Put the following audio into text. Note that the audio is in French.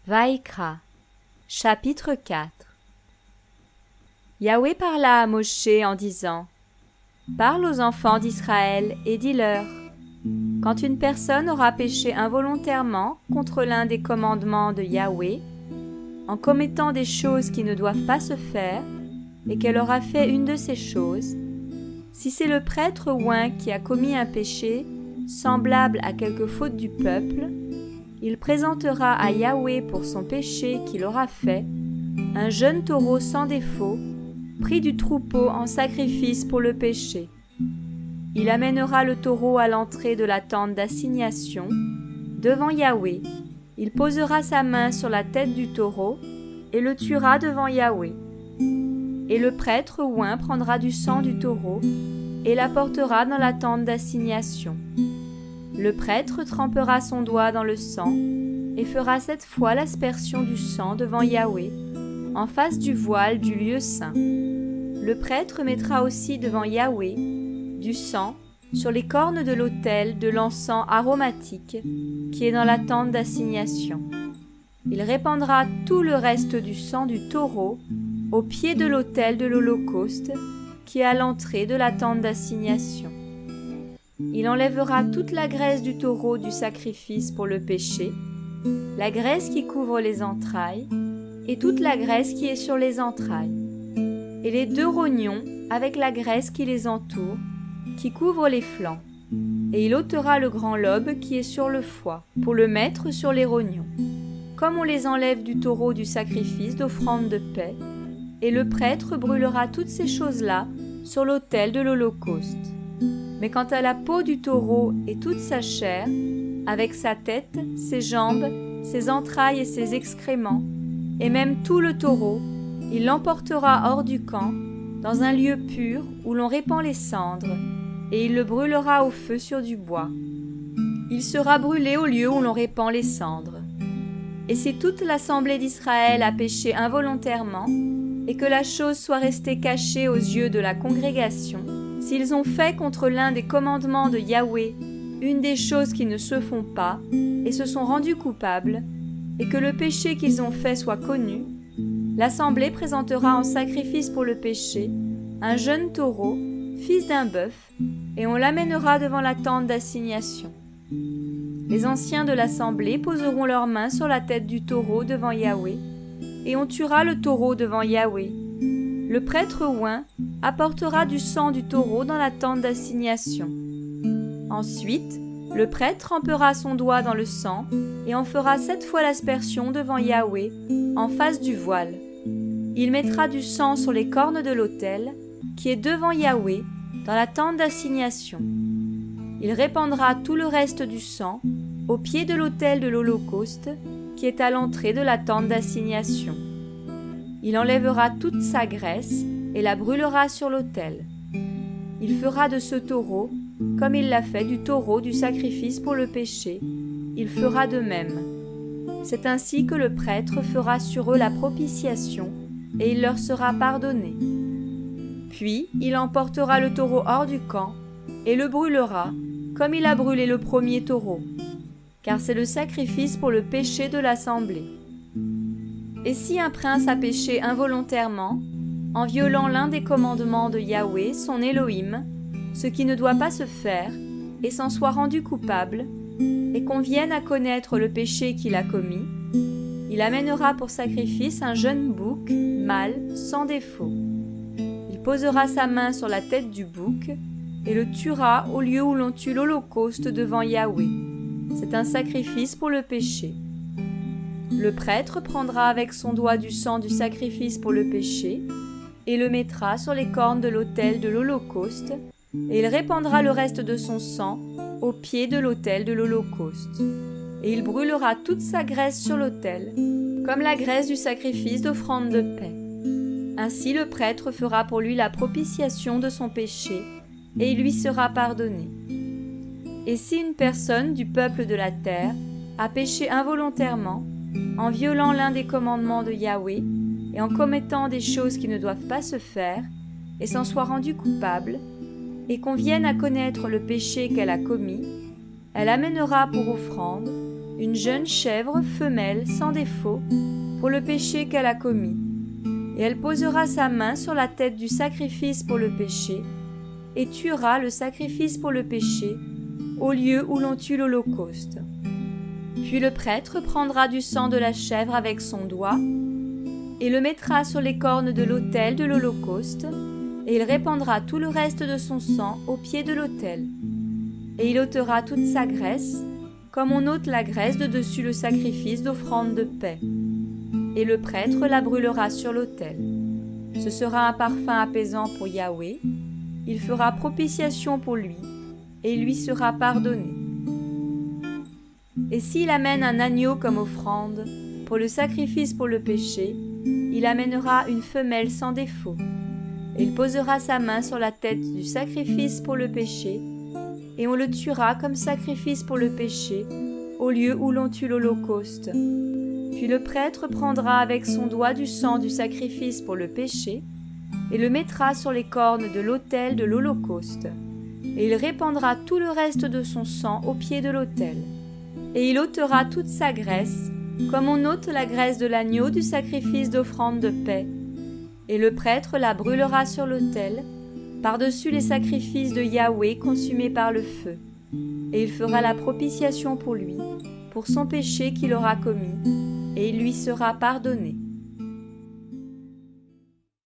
Vaïkra, chapitre 4. Yahweh parla à Moshe en disant : Parle aux enfants d'Israël et dis-leur : Quand une personne aura péché involontairement contre l'un des commandements de Yahweh, en commettant des choses qui ne doivent pas se faire, et qu'elle aura fait une de ces choses, si c'est le prêtre oint qui a commis un péché semblable à quelque faute du peuple, il présentera à Yahweh pour son péché qu'il aura fait un jeune taureau sans défaut, pris du troupeau en sacrifice pour le péché. Il amènera le taureau à l'entrée de la tente d'assignation, devant Yahweh. Il posera sa main sur la tête du taureau et le tuera devant Yahweh. Et le prêtre oint prendra du sang du taureau et l'apportera dans la tente d'assignation. Le prêtre trempera son doigt dans le sang et fera 7 fois l'aspersion du sang devant Yahweh, en face du voile du lieu saint. Le prêtre mettra aussi devant Yahweh du sang sur les cornes de l'autel de l'encens aromatique qui est dans la tente d'assignation. Il répandra tout le reste du sang du taureau au pied de l'autel de l'Holocauste qui est à l'entrée de la tente d'assignation. Il enlèvera toute la graisse du taureau du sacrifice pour le péché, la graisse qui couvre les entrailles, et toute la graisse qui est sur les entrailles, et les 2 rognons avec la graisse qui les entoure, qui couvre les flancs. Et il ôtera le grand lobe qui est sur le foie, pour le mettre sur les rognons, comme on les enlève du taureau du sacrifice d'offrande de paix, et le prêtre brûlera toutes ces choses-là sur l'autel de l'Holocauste. Mais quant à la peau du taureau et toute sa chair, avec sa tête, ses jambes, ses entrailles et ses excréments, et même tout le taureau, il l'emportera hors du camp, dans un lieu pur où l'on répand les cendres, et il le brûlera au feu sur du bois. Il sera brûlé au lieu où l'on répand les cendres. Et si toute l'assemblée d'Israël a péché involontairement, et que la chose soit restée cachée aux yeux de la congrégation, s'ils ont fait contre l'un des commandements de Yahweh une des choses qui ne se font pas, et se sont rendus coupables, et que le péché qu'ils ont fait soit connu, l'assemblée présentera en sacrifice pour le péché un jeune taureau, fils d'un bœuf, et on l'amènera devant la tente d'assignation. Les anciens de l'assemblée poseront leurs mains sur la tête du taureau devant Yahweh, et on tuera le taureau devant Yahweh. Le prêtre oint apportera du sang du taureau dans la tente d'assignation. Ensuite, le prêtre trempera son doigt dans le sang et en fera 7 fois l'aspersion devant Yahweh, en face du voile. Il mettra du sang sur les cornes de l'autel, qui est devant Yahweh, dans la tente d'assignation. Il répandra tout le reste du sang au pied de l'autel de l'Holocauste, qui est à l'entrée de la tente d'assignation. Il enlèvera toute sa graisse et la brûlera sur l'autel. Il fera de ce taureau, comme il l'a fait du taureau du sacrifice pour le péché, il fera de même. C'est ainsi que le prêtre fera sur eux la propitiation, et il leur sera pardonné. Puis il emportera le taureau hors du camp, et le brûlera, comme il a brûlé le premier taureau, car c'est le sacrifice pour le péché de l'assemblée. Et si un prince a péché involontairement, en violant l'un des commandements de Yahweh, son Elohim, ce qui ne doit pas se faire, et s'en soit rendu coupable, et qu'on vienne à connaître le péché qu'il a commis, il amènera pour sacrifice un jeune bouc, mâle, sans défaut. Il posera sa main sur la tête du bouc, et le tuera au lieu où l'on tue l'Holocauste devant Yahweh. C'est un sacrifice pour le péché. Le prêtre prendra avec son doigt du sang du sacrifice pour le péché et le mettra sur les cornes de l'autel de l'Holocauste, et il répandra le reste de son sang au pied de l'autel de l'Holocauste. Et il brûlera toute sa graisse sur l'autel, comme la graisse du sacrifice d'offrande de paix. Ainsi le prêtre fera pour lui la propitiation de son péché, et il lui sera pardonné. Et si une personne du peuple de la terre a péché involontairement, en violant l'un des commandements de Yahweh, et en commettant des choses qui ne doivent pas se faire, et s'en soit rendue coupable, et qu'on vienne à connaître le péché qu'elle a commis, elle amènera pour offrande une jeune chèvre femelle sans défaut pour le péché qu'elle a commis, et elle posera sa main sur la tête du sacrifice pour le péché, et tuera le sacrifice pour le péché au lieu où l'on tue l'holocauste. Puis le prêtre prendra du sang de la chèvre avec son doigt, et le mettra sur les cornes de l'autel de l'holocauste, et il répandra tout le reste de son sang au pied de l'autel. Et il ôtera toute sa graisse, comme on ôte la graisse de dessus le sacrifice d'offrande de paix. Et le prêtre la brûlera sur l'autel. Ce sera un parfum apaisant pour Yahweh. Il fera propitiation pour lui, et il lui sera pardonné. Et s'il amène un agneau comme offrande, pour le sacrifice pour le péché, il amènera une femelle sans défaut. Et il posera sa main sur la tête du sacrifice pour le péché, et on le tuera comme sacrifice pour le péché, au lieu où l'on tue l'holocauste. Puis le prêtre prendra avec son doigt du sang du sacrifice pour le péché, et le mettra sur les cornes de l'autel de l'holocauste. Et il répandra tout le reste de son sang au pied de l'autel. Et il ôtera toute sa graisse, comme on ôte la graisse de l'agneau du sacrifice d'offrande de paix. Et le prêtre la brûlera sur l'autel, par-dessus les sacrifices de Yahweh consumés par le feu. Et il fera la propitiation pour lui, pour son péché qu'il aura commis, et il lui sera pardonné.